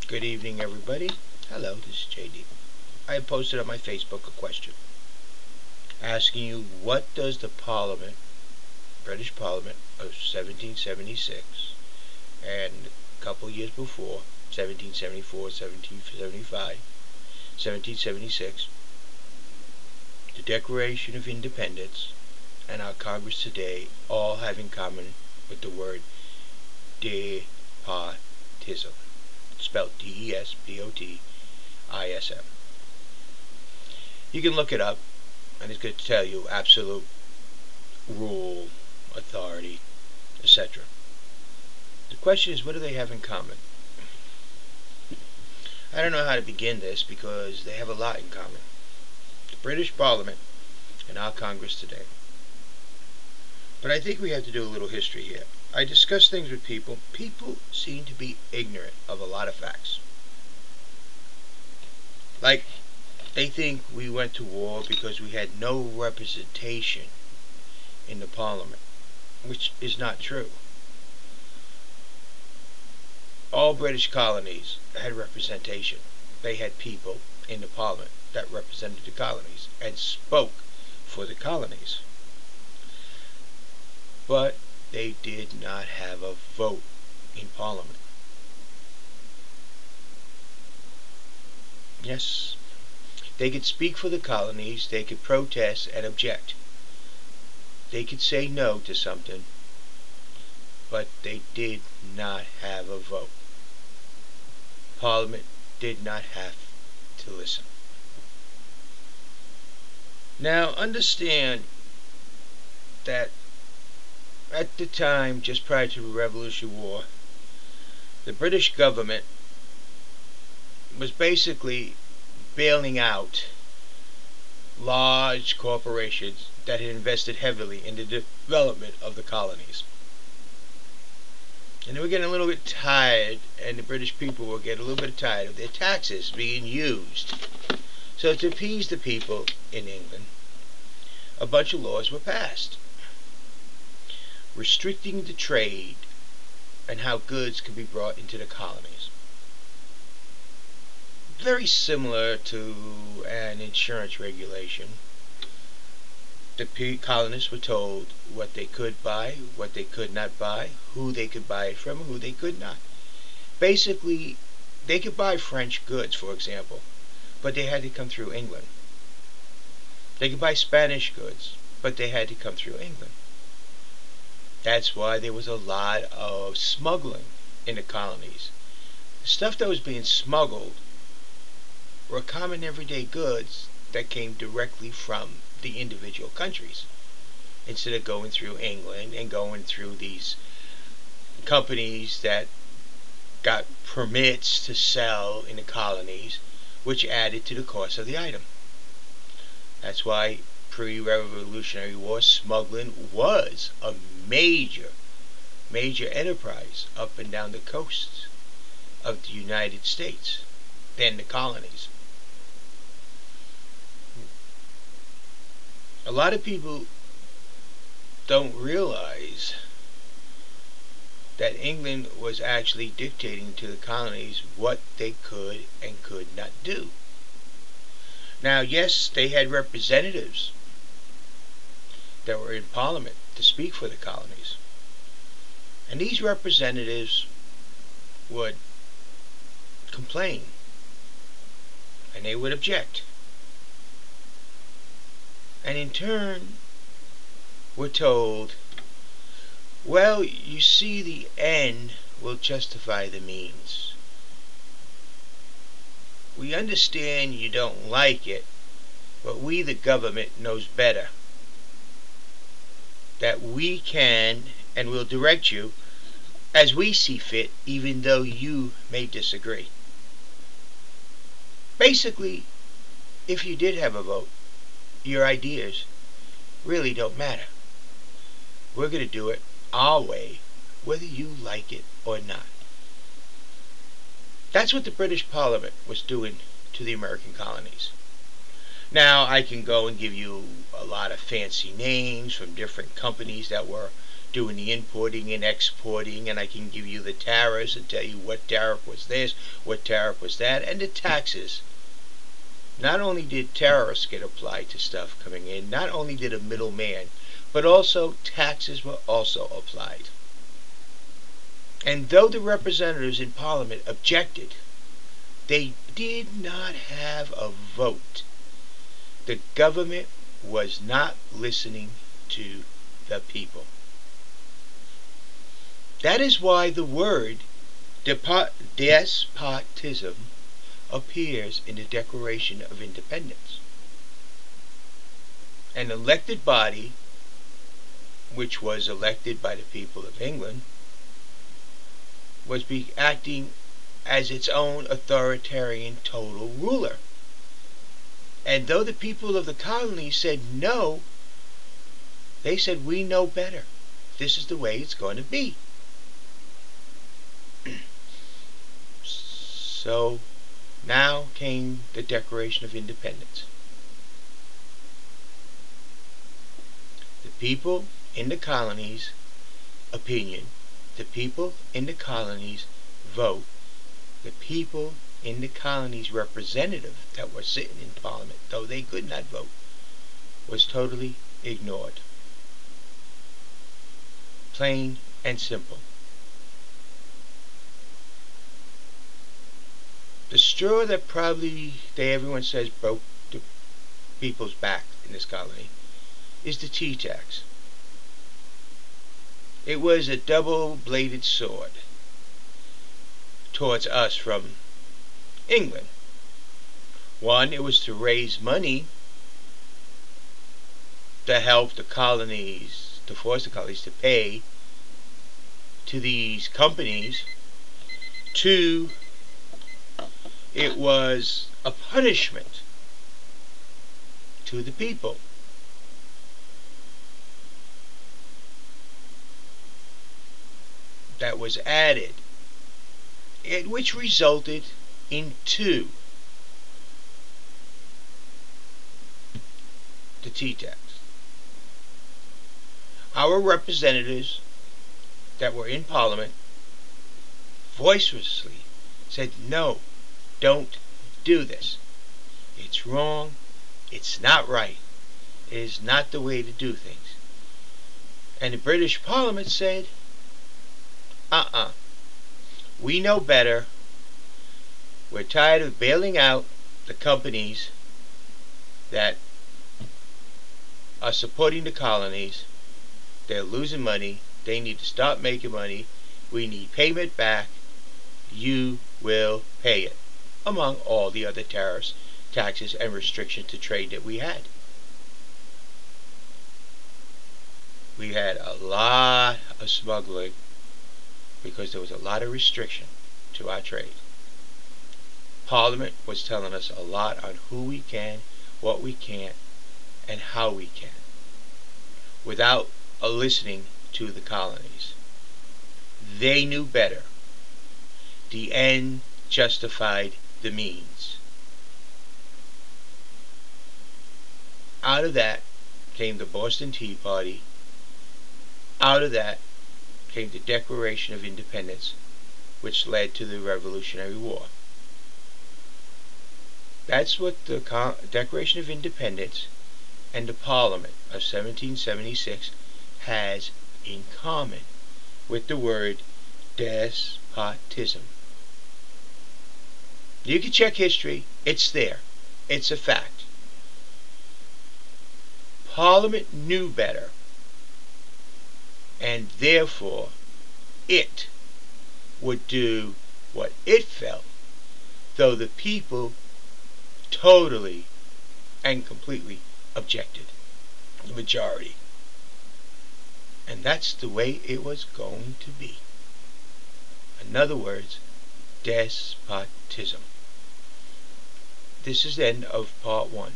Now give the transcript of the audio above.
Good evening, everybody. Hello, this is JD. I posted on my Facebook a question asking you, what does the Parliament, British Parliament of 1776 and a couple years before, 1774, 1775, 1776, the Declaration of Independence, and our Congress today all have in common with the word DESPOTISM, spelled DESPOTISM. You can look it up, and it's going to tell you absolute rule, authority, etc. The question is, what do they have in common? I don't know how to begin this because they have a lot in common. The British Parliament and our Congress today. But I think we have to do a little history here. I discuss things with people. People seem to be ignorant of a lot of facts. Like, they think we went to war because we had no representation in the Parliament, which is not true. All British colonies had representation. They had people in the Parliament that represented the colonies and spoke for the colonies. But they did not have a vote in Parliament. Yes, they could speak for the colonies, they could protest and object. They could say no to something, but they did not have a vote. Parliament did not have to listen. Now understand that at the time, just prior to the Revolutionary War, the British government was basically bailing out large corporations that had invested heavily in the development of the colonies. And they were getting a little bit tired, and the British people were getting a little bit tired of their taxes being used. So to appease the people in England, a bunch of laws were passed restricting the trade and how goods could be brought into the colonies. Very similar to an insurance regulation. The colonists were told what they could buy, what they could not buy, who they could buy it from, and who they could not. Basically, they could buy French goods, for example, but they had to come through England. They could buy Spanish goods, but they had to come through England. That's why there was a lot of smuggling in the colonies. The stuff that was being smuggled were common everyday goods that came directly from the individual countries, instead of going through England and going through these companies that got permits to sell in the colonies, which added to the cost of the item. That's why pre-Revolutionary War smuggling was a major enterprise up and down the coasts of the United States, then the colonies. A lot of people don't realize that England was actually dictating to the colonies what they could and could not do. Now, yes, they had representatives that were in Parliament to speak for the colonies. And these representatives would complain, and they would object. And in turn, we're told, well, you see, the end will justify the means. We understand you don't like it, but we, the government, knows better. That we can and will direct you as we see fit, even though you may disagree. Basically, if you did have a vote, your ideas really don't matter. We're going to do it our way, whether you like it or not. That's what the British Parliament was doing to the American colonies. Now, I can go and give you a lot of fancy names from different companies that were doing the importing and exporting, and I can give you the tariffs and tell you what tariff was this, what tariff was that, and the taxes. Not only did tariffs get applied to stuff coming in, not only did a middleman, but also taxes were also applied. And though the representatives in Parliament objected, they did not have a vote. The government was not listening to the people. That is why the word despotism appears in the Declaration of Independence. An elected body, which was elected by the people of England, was acting as its own authoritarian total ruler. And though the people of the colonies said no, they said, we know better. This is the way it's going to be. So now came the Declaration of Independence. The people in the colonies' opinion, the people in the colonies' vote, the people in the colonies' representative that were sitting in Parliament, though they could not vote, was totally ignored. Plain and simple. The straw that probably everyone says broke the people's back in this colony is the tea tax. It was a double-bladed sword towards us from England. One, it was to raise money to help the colonies, to force the colonies to pay to these companies. Two, it was a punishment to the people. That was added, which resulted in two: the tea tax. Our representatives that were in Parliament vociferously said, no, don't do this. It's wrong. It's not right. It is not the way to do things. And the British Parliament said, we know better. We're tired of bailing out the companies that are supporting the colonies. They're losing money. They need to stop making money. We need payment back. You will pay it, among all the other tariffs, taxes, and restrictions to trade that we had. We had a lot of smuggling because there was a lot of restriction to our trade. Parliament was telling us a lot on who we can, what we can't, and how we can, without listening to the colonies. They knew better. The end justified the means. Out of that came the Boston Tea Party. Out of that came the Declaration of Independence, which led to the Revolutionary War. That's what the Declaration of Independence and the Parliament of 1776 has in common with the word despotism. You can check history. It's there. It's a fact. Parliament knew better, and therefore it would do what it felt, though the people totally and completely objected, the majority. And that's the way it was going to be. In other words, despotism. This is the end of part 1.